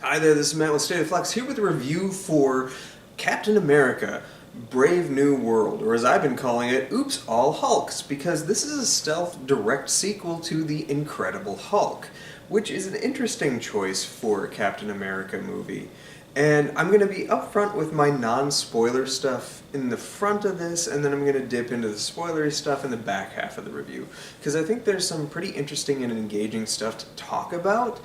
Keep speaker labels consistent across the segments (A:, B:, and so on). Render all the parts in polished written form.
A: Hi there, this is Matt with State of Flux, here with a review for Captain America, Brave New World, or as I've been calling it, Oops, All Hulks, because this is a stealth direct sequel to The Incredible Hulk, which is an interesting choice for a Captain America movie. And I'm going to be upfront with my non-spoiler stuff in the front of this, and then I'm going to dip into the spoilery stuff in the back half of the review, because I think there's some pretty interesting and engaging stuff to talk about,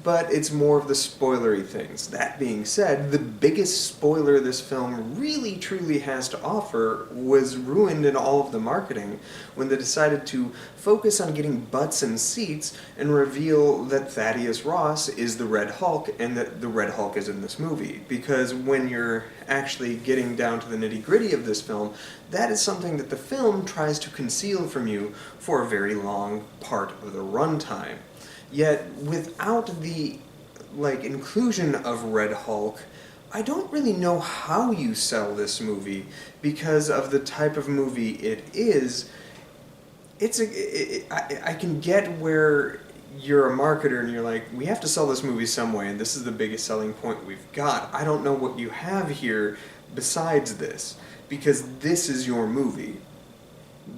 A: but it's more of the spoilery things. That being said, the biggest spoiler this film really truly has to offer was ruined in all of the marketing when they decided to focus on getting butts and seats and reveal that Thaddeus Ross is the Red Hulk and that the Red Hulk is in this movie. Because when you're actually getting down to the nitty-gritty of this film, that is something that the film tries to conceal from you for a very long part of the runtime. Yet, without the, inclusion of Red Hulk, I don't really know how you sell this movie because of the type of movie it is. I can get where you're a marketer and you're like, we have to sell this movie some way, and this is the biggest selling point we've got. I don't know what you have here besides this, because this is your movie.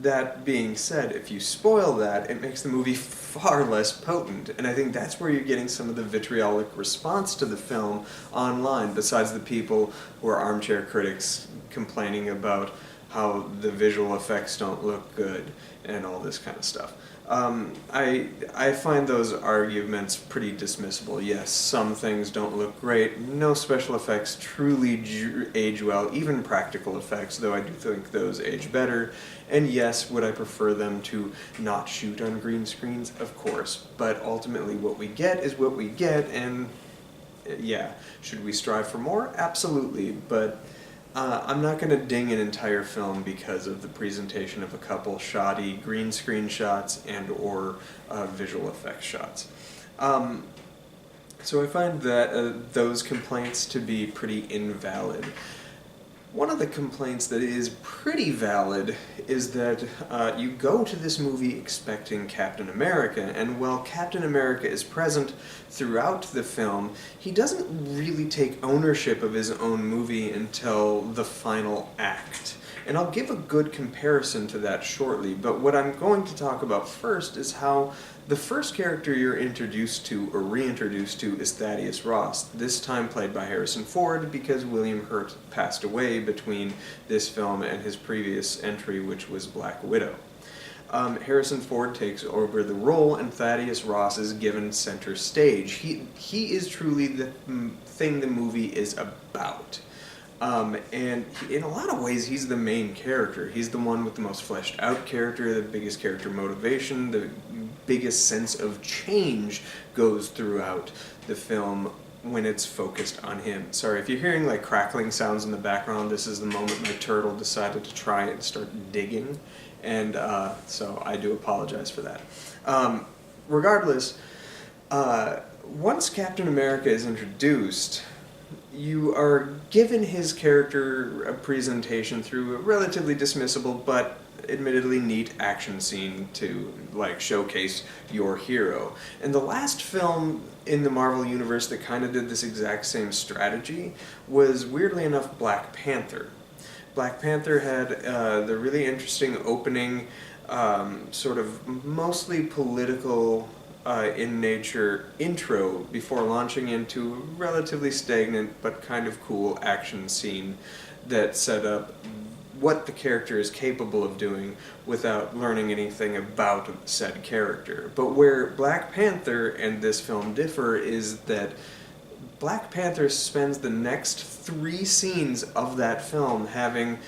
A: That being said, if you spoil that, it makes the movie far less potent, and I think that's where you're getting some of the vitriolic response to the film online, besides the people who are armchair critics complaining about how the visual effects don't look good and all this kind of stuff. I find those arguments pretty dismissible. Yes, some things don't look great. No special effects truly age well, even practical effects, though I do think those age better. And yes, would I prefer them to not shoot on green screens? Of course. But ultimately what we get is what we get, and yeah, should we strive for more? Absolutely, but I'm not going to ding an entire film because of the presentation of a couple shoddy green screen shots and or visual effects shots. So I find that those complaints to be pretty invalid. One of the complaints that is pretty valid is that you go to this movie expecting Captain America, and while Captain America is present throughout the film, he doesn't really take ownership of his own movie until the final act. And I'll give a good comparison to that shortly, but what I'm going to talk about first is how the first character you're introduced to, or reintroduced to, is Thaddeus Ross, this time played by Harrison Ford because William Hurt passed away between this film and his previous entry, which was Black Widow. Harrison Ford takes over the role, and Thaddeus Ross is given center stage. He is truly the thing the movie is about. And in a lot of ways, he's the main character. He's the one with the most fleshed out character, the biggest character motivation, the biggest sense of change goes throughout the film when it's focused on him. Sorry, if you're hearing like crackling sounds in the background, this is the moment my turtle decided to try and start digging, and so I do apologize for that. Regardless, once Captain America is introduced, you are given his character a presentation through a relatively dismissible but admittedly neat action scene to showcase your hero. And the last film in the Marvel Universe that kind of did this exact same strategy was, weirdly enough, Black Panther. Black Panther had the really interesting opening, sort of mostly political in nature intro before launching into a relatively stagnant but kind of cool action scene that set up what the character is capable of doing without learning anything about said character. But where Black Panther and this film differ is that Black Panther spends the next 3 scenes of that film having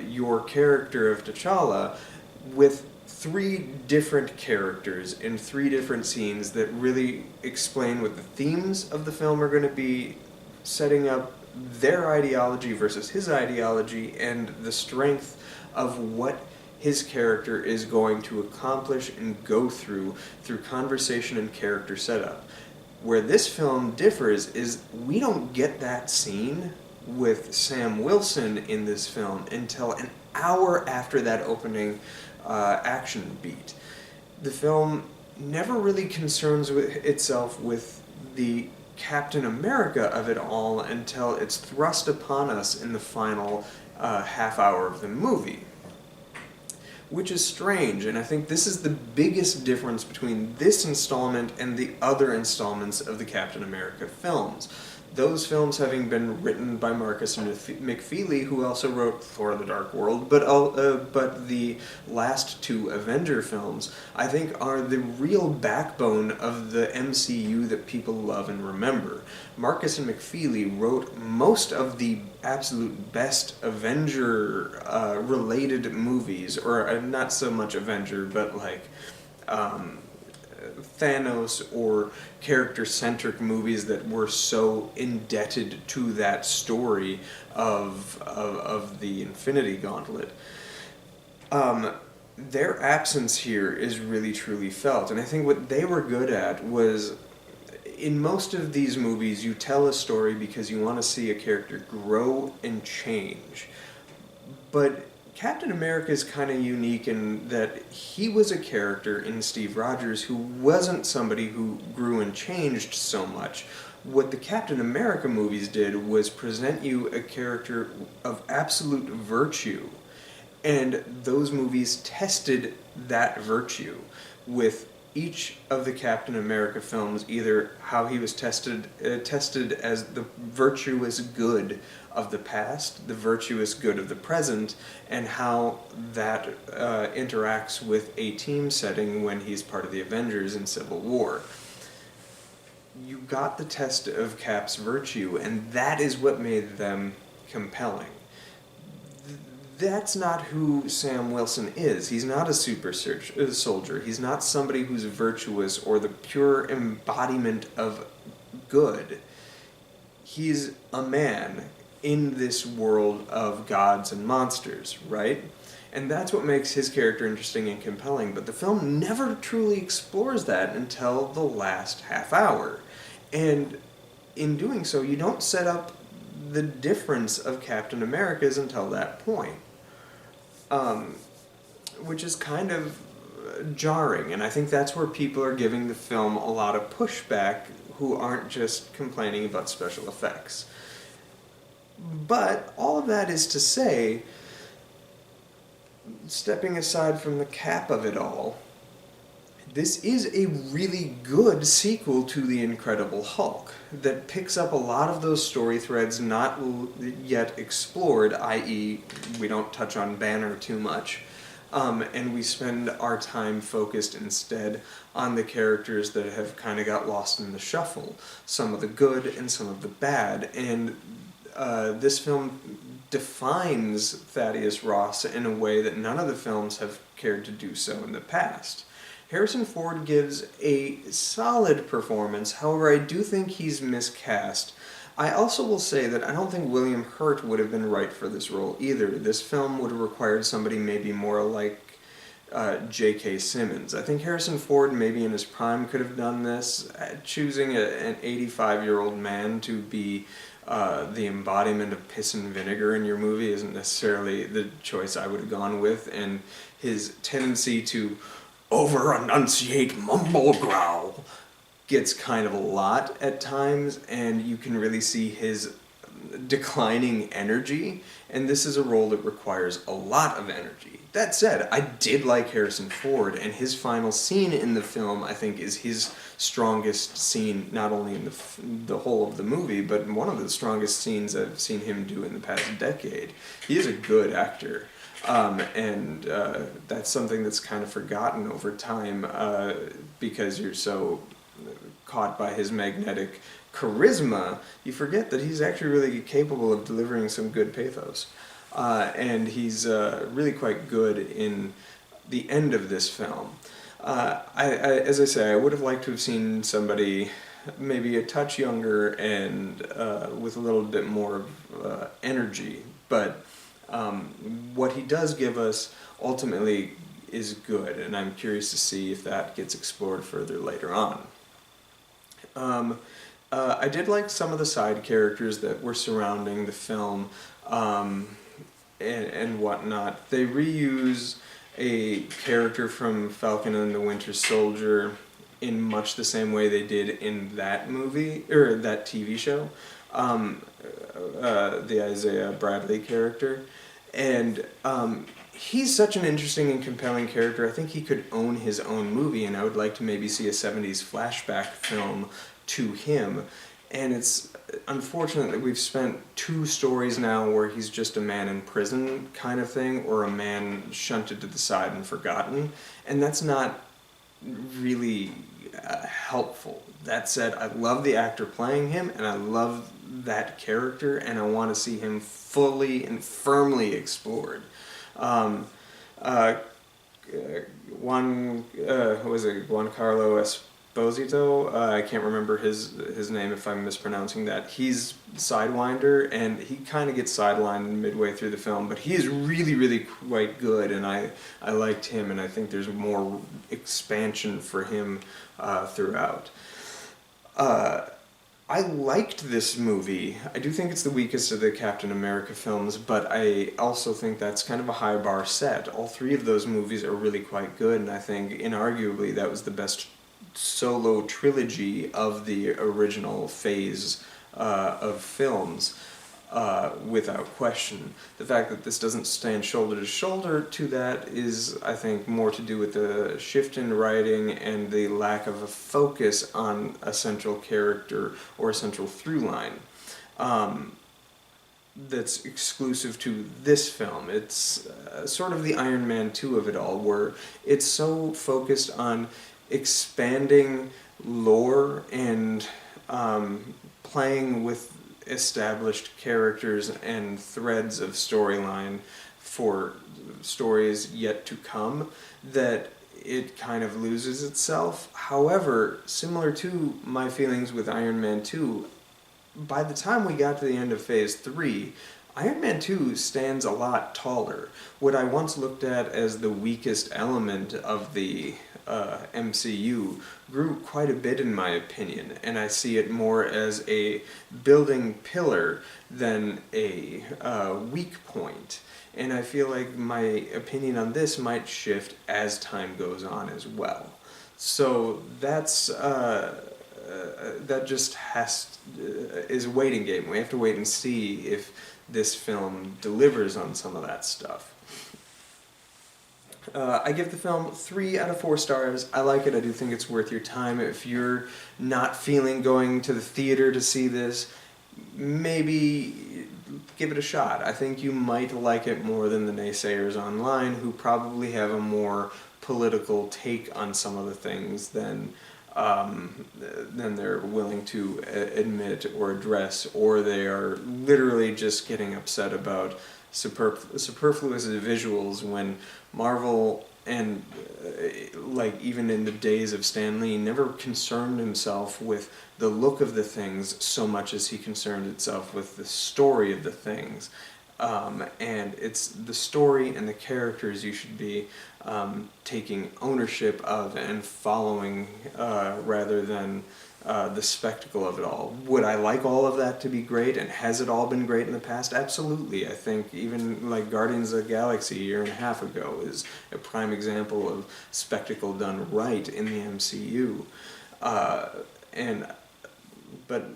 A: your character of T'Challa with 3 different characters in 3 different scenes that really explain what the themes of the film are going to be, setting up their ideology versus his ideology, and the strength of what his character is going to accomplish and go through conversation and character setup. Where this film differs is we don't get that scene with Sam Wilson in this film until an hour after that opening action beat. The film never really concerns itself with the Captain America of it all until it's thrust upon us in the final half hour of the movie. Which is strange, and I think this is the biggest difference between this installment and the other installments of the Captain America films. Those films having been written by Marcus and McFeely, who also wrote Thor: The Dark World, but the last two Avenger films, I think, are the real backbone of the MCU that people love and remember. Marcus and McFeely wrote most of the absolute best Avenger-related movies, or not so much Avenger, but like Thanos or character-centric movies that were so indebted to that story of the Infinity Gauntlet. Their absence here is really truly felt, and I think what they were good at was, in most of these movies, you tell a story because you want to see a character grow and change. But Captain America is kind of unique in that he was a character in Steve Rogers who wasn't somebody who grew and changed so much. What the Captain America movies did was present you a character of absolute virtue, and those movies tested that virtue with each of the Captain America films, either how he was tested as the virtuous good of the past, the virtuous good of the present, and how that interacts with a team setting when he's part of the Avengers in Civil War. You got the test of Cap's virtue, and that is what made them compelling. That's not who Sam Wilson is. He's not a super soldier. He's not somebody who's virtuous or the pure embodiment of good. He's a man in this world of gods and monsters, right? And that's what makes his character interesting and compelling, but the film never truly explores that until the last half hour. And in doing so, you don't set up the difference of Captain America's until that point. Which is kind of jarring, and I think that's where people are giving the film a lot of pushback who aren't just complaining about special effects. But all of that is to say, stepping aside from the Cap of it all, this is a really good sequel to The Incredible Hulk that picks up a lot of those story threads not yet explored, i.e. we don't touch on Banner too much, and we spend our time focused instead on the characters that have kind of got lost in the shuffle, some of the good and some of the bad, and this film defines Thaddeus Ross in a way that none of the films have cared to do so in the past. Harrison Ford gives a solid performance, however I do think he's miscast. I also will say that I don't think William Hurt would have been right for this role either. This film would have required somebody maybe more like J.K. Simmons. I think Harrison Ford, maybe in his prime, could have done this. Choosing an 85-year-old man to be the embodiment of piss and vinegar in your movie isn't necessarily the choice I would have gone with, and his tendency to over-enunciate mumble growl gets kind of a lot at times, and you can really see his declining energy, and this is a role that requires a lot of energy. That said, I did like Harrison Ford, and his final scene in the film, I think, is his strongest scene, not only in the whole of the movie, but one of the strongest scenes I've seen him do in the past decade. He is a good actor. And that's something that's kind of forgotten over time because you're so caught by his magnetic charisma, you forget that he's actually really capable of delivering some good pathos. And he's really quite good in the end of this film. As I say, I would have liked to have seen somebody maybe a touch younger and with a little bit more energy, but what he does give us ultimately is good, and I'm curious to see if that gets explored further later on. I did like some of the side characters that were surrounding the film and whatnot. They reuse a character from Falcon and the Winter Soldier in much the same way they did in that movie, or that TV show, the Isaiah Bradley character. And he's such an interesting and compelling character. I think he could own his own movie, and I would like to maybe see a 70s flashback film to him. And it's unfortunate that we've spent 2 stories now where he's just a man in prison kind of thing, or a man shunted to the side and forgotten, and that's not really helpful. That said, I love the actor playing him, and I love that character, and I want to see him fully and firmly explored. Giancarlo Esposito, I can't remember his name if I'm mispronouncing that. He's Sidewinder, and he kind of gets sidelined midway through the film, but he is really, really quite good, and I liked him, and I think there's more expansion for him throughout. I liked this movie. I do think it's the weakest of the Captain America films, but I also think that's kind of a high bar set. All 3 of those movies are really quite good, and I think inarguably that was the best solo trilogy of the original phase of films, without question. The fact that this doesn't stand shoulder to shoulder to that is, I think, more to do with the shift in writing and the lack of a focus on a central character or a central through line that's exclusive to this film. It's sort of the Iron Man 2 of it all, where it's so focused on expanding lore and playing with established characters and threads of storyline for stories yet to come, that it kind of loses itself. However, similar to my feelings with Iron Man 2, by the time we got to the end of Phase 3, Iron Man 2 stands a lot taller. What I once looked at as the weakest element of the MCU grew quite a bit in my opinion, and I see it more as a building pillar than a weak point. And I feel like my opinion on this might shift as time goes on as well. So that's that just is a waiting game. We have to wait and see if this film delivers on some of that stuff. I give the film 3 out of 4 stars. I like it. I do think it's worth your time. If you're not feeling going to the theater to see this, maybe give it a shot. I think you might like it more than the naysayers online, who probably have a more political take on some of the things than they're willing to admit or address, or they are literally just getting upset about superfluous visuals when Marvel and like even in the days of Stan Lee never concerned himself with the look of the things so much as he concerned himself with the story of the things. And it's the story and the characters you should be taking ownership of and following rather than the spectacle of it all. Would I like all of that to be great, and has it all been great in the past? Absolutely. I think even like Guardians of the Galaxy a year and a half ago is a prime example of spectacle done right in the MCU. But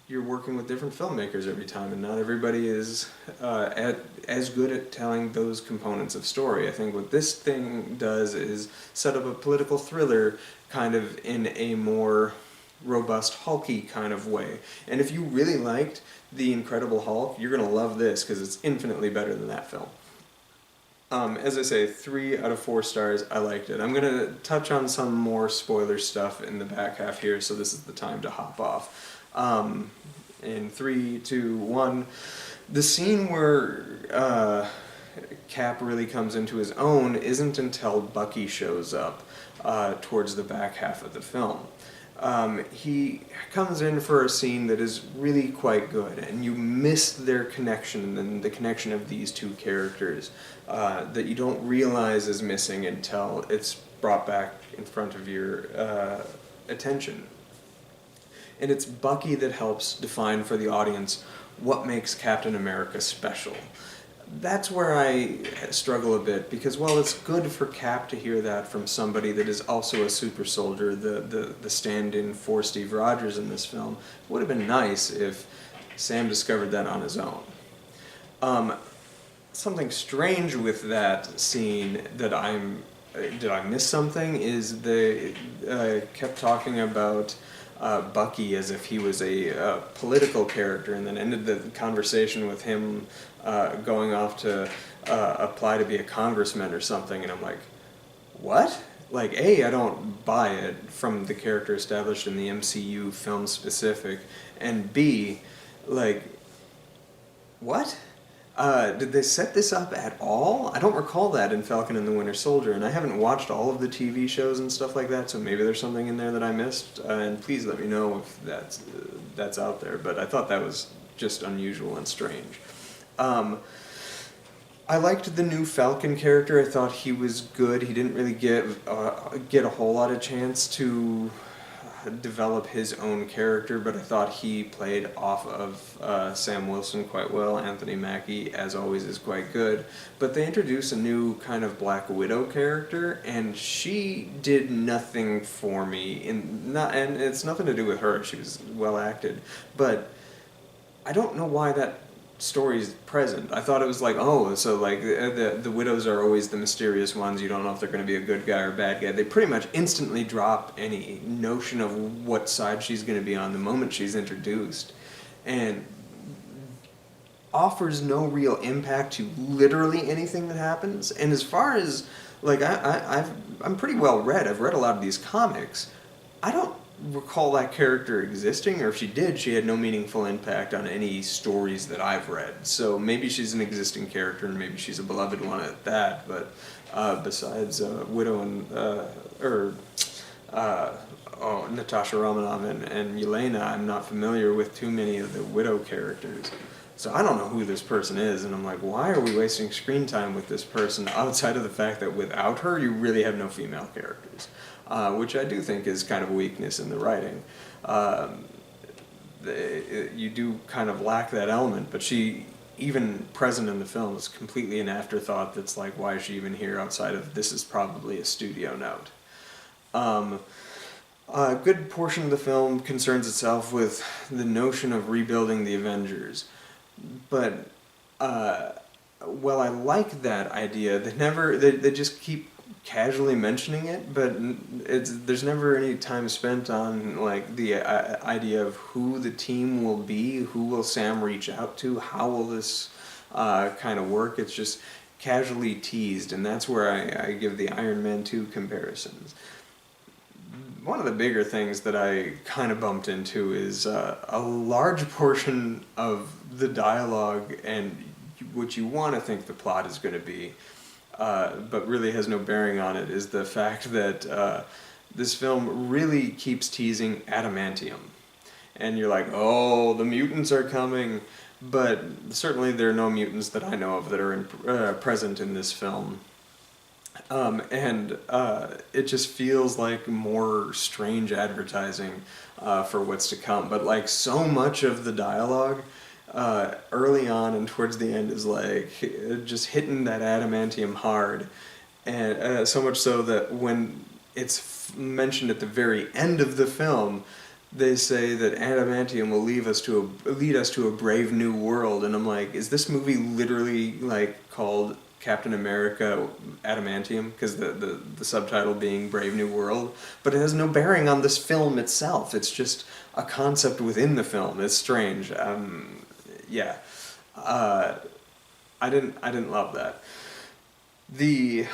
A: you're working with different filmmakers every time, and not everybody is as good at telling those components of story. I think what this thing does is set up a political thriller kind of in a more robust, Hulky kind of way. And if you really liked The Incredible Hulk, you're going to love this, because it's infinitely better than that film. As I say, 3 out of 4 stars. I liked it. I'm going to touch on some more spoiler stuff in the back half here, so this is the time to hop off. In 3, 2, 1, the scene where Cap really comes into his own isn't until Bucky shows up towards the back half of the film. He comes in for a scene that is really quite good, and you miss their connection and the connection of these two characters that you don't realize is missing until it's brought back in front of your attention. And it's Bucky that helps define for the audience what makes Captain America special. that's where I struggle a bit, because while it's good for Cap to hear that from somebody that is also a super soldier, the stand-in for Steve Rogers in this film, it would have been nice if Sam discovered that on his own. Something strange with that scene that did I miss something, is they kept talking about Bucky as if he was a political character, and then ended the conversation with him going off to apply to be a congressman or something, and I'm like, what? Like, A, I don't buy it from the character established in the MCU film specific, and B, like, what? Did they set this up at all? I don't recall that in Falcon and the Winter Soldier, and I haven't watched all of the TV shows and stuff like that, so maybe there's something in there that I missed, and please let me know if that's out there, but I thought that was just unusual and strange. I liked the new Falcon character. I thought he was good. He didn't really get a whole lot of chance to develop his own character, but I thought he played off of Sam Wilson quite well. Anthony Mackie, as always, is quite good. But they introduced a new kind of Black Widow character, and she did nothing for me. And it's nothing to do with her. She was well acted, but I don't know why that story's present. I thought it was like, oh, so like the widows are always the mysterious ones. You don't know if they're going to be a good guy or a bad guy. They pretty much instantly drop any notion of what side she's going to be on the moment she's introduced, and offers no real impact to literally anything that happens. And as far as like I'm pretty well read. I've read a lot of these comics. I don't recall that character existing, or if she did, she had no meaningful impact on any stories that I've read. So maybe she's an existing character, and maybe she's a beloved one at that, but besides Widow and Natasha Romanoff and Yelena, I'm not familiar with too many of the Widow characters. So I don't know who this person is, and I'm like, why are we wasting screen time with this person outside of the fact that without her, you really have no female characters? Which I do think is kind of a weakness in the writing. You do kind of lack that element, but she, even present in the film, is completely an afterthought that's like, why is she even here outside of this is probably a studio note? A good portion of the film concerns itself with the notion of rebuilding the Avengers. But while I like that idea, they just keep casually mentioning it, but there's never any time spent on like the idea of who the team will be, who will Sam reach out to, how will this kind of work. It's just casually teased, and that's where I give the Iron Man 2 comparisons. One of the bigger things that I kind of bumped into is a large portion of the dialogue and what you want to think the plot is going to be, but really has no bearing on it, is the fact that this film really keeps teasing adamantium. And you're like, oh, the mutants are coming, but certainly there are no mutants that I know of that are present in this film. And it just feels like more strange advertising for what's to come. But like so much of the dialogue early on and towards the end is like just hitting that adamantium hard, and so much so that when it's mentioned at the very end of the film, they say that adamantium will lead us to a brave new world. And I'm like, is this movie literally like called Captain America Adamantium, because the subtitle being Brave New World, but it has no bearing on this film itself. It's just a concept within the film. It's strange. Yeah, I didn't love that. The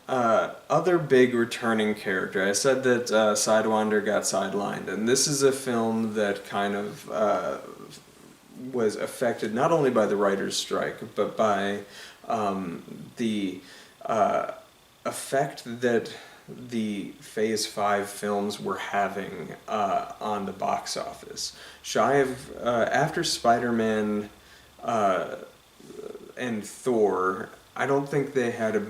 A: other big returning character, I said that Sidewinder got sidelined, and this is a film that kind of was affected not only by the writer's strike, but by the effect that the Phase 5 films were having on the box office. After Spider-Man and Thor, I don't think they had a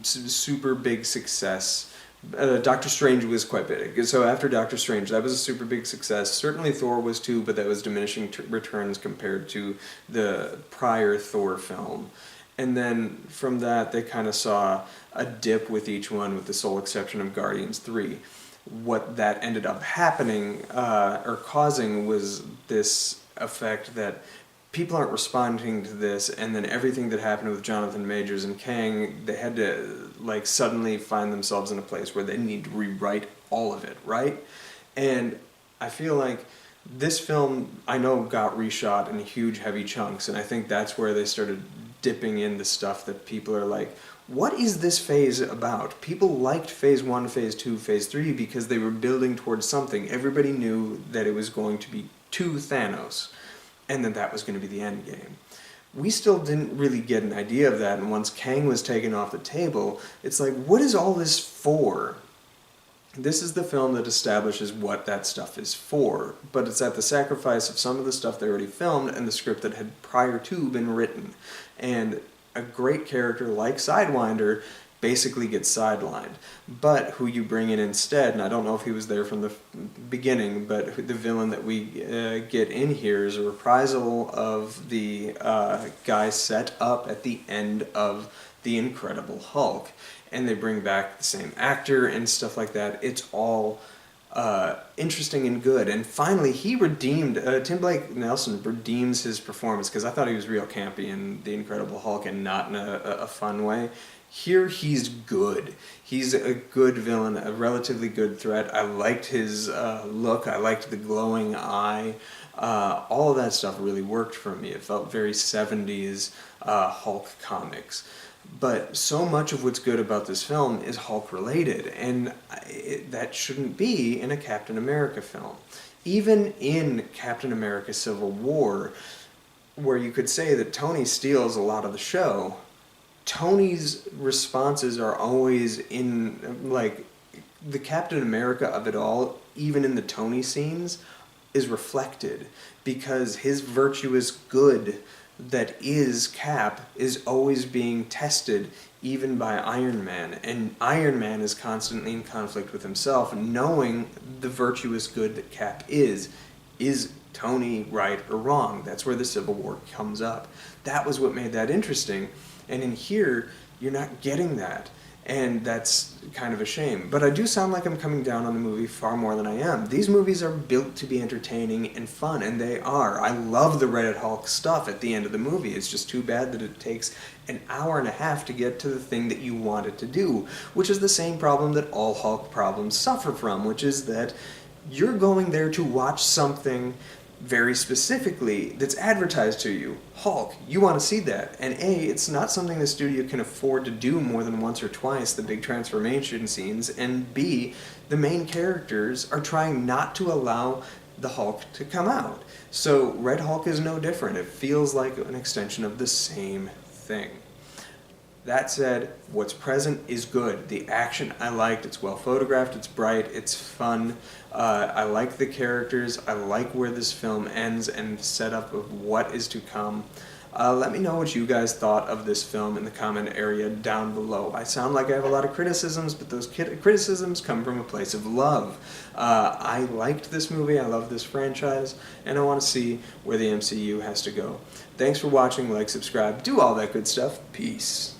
A: super big success. Doctor Strange was quite big. So after Doctor Strange, that was a super big success. Certainly Thor was too, but that was diminishing returns compared to the prior Thor film. And then from that, they kind of saw a dip with each one, with the sole exception of Guardians 3. What that ended up happening, or causing, was this effect that people aren't responding to this, and then everything that happened with Jonathan Majors and Kang, they had to, like, suddenly find themselves in a place where they need to rewrite all of it, right? And I feel like this film, I know, got reshot in huge, heavy chunks, and I think that's where they started dipping into stuff that people are like, what is this phase about? People liked Phase 1, Phase 2, Phase 3 because they were building towards something. Everybody knew that it was going to be to Thanos, and that was going to be the end game. We still didn't really get an idea of that, and once Kang was taken off the table, it's like, what is all this for? This is the film that establishes what that stuff is for, but it's at the sacrifice of some of the stuff they already filmed and the script that had prior to been written. And a great character like Sidewinder basically gets sidelined. But who you bring in instead, and I don't know if he was there from the beginning, but the villain that we get in here is a reprisal of the guy set up at the end of The Incredible Hulk. And they bring back the same actor and stuff like that. It's all interesting and good. And finally, he redeemed, Tim Blake Nelson redeems his performance, because I thought he was real campy in The Incredible Hulk and not in a fun way. Here, he's good. He's a good villain, a relatively good threat. I liked his look. I liked the glowing eye. All of that stuff really worked for me. It felt very 70s Hulk comics. But so much of what's good about this film is Hulk-related, and that shouldn't be in a Captain America film. Even in Captain America Civil War, where you could say that Tony steals a lot of the show, Tony's responses are always in, like, the Captain America of it all, even in the Tony scenes, is reflected, because his virtuous good that is Cap is always being tested even by Iron Man, and Iron Man is constantly in conflict with himself, knowing the virtuous good that Cap is Tony right or wrong? That's where the Civil War comes up. That was what made that interesting, and in here you're not getting that. And that's kind of a shame. But I do sound like I'm coming down on the movie far more than I am. These movies are built to be entertaining and fun, and they are. I love the Red Hulk stuff at the end of the movie. It's just too bad that it takes an hour and a half to get to the thing that you want it to do, which is the same problem that all Hulk problems suffer from, which is that you're going there to watch something very specifically that's advertised to you. Hulk, you want to see that. And A, it's not something the studio can afford to do more than once or twice, the big transformation scenes, and B, the main characters are trying not to allow the Hulk to come out. So Red Hulk is no different. It feels like an extension of the same thing. That said, what's present is good. The action I liked. It's well photographed, it's bright, it's fun. I like the characters. I like where this film ends and the setup of what is to come. Let me know what you guys thought of this film in the comment area down below. I sound like I have a lot of criticisms, but those criticisms come from a place of love. I liked this movie, I love this franchise, and I want to see where the MCU has to go. Thanks for watching, like, subscribe, do all that good stuff. Peace.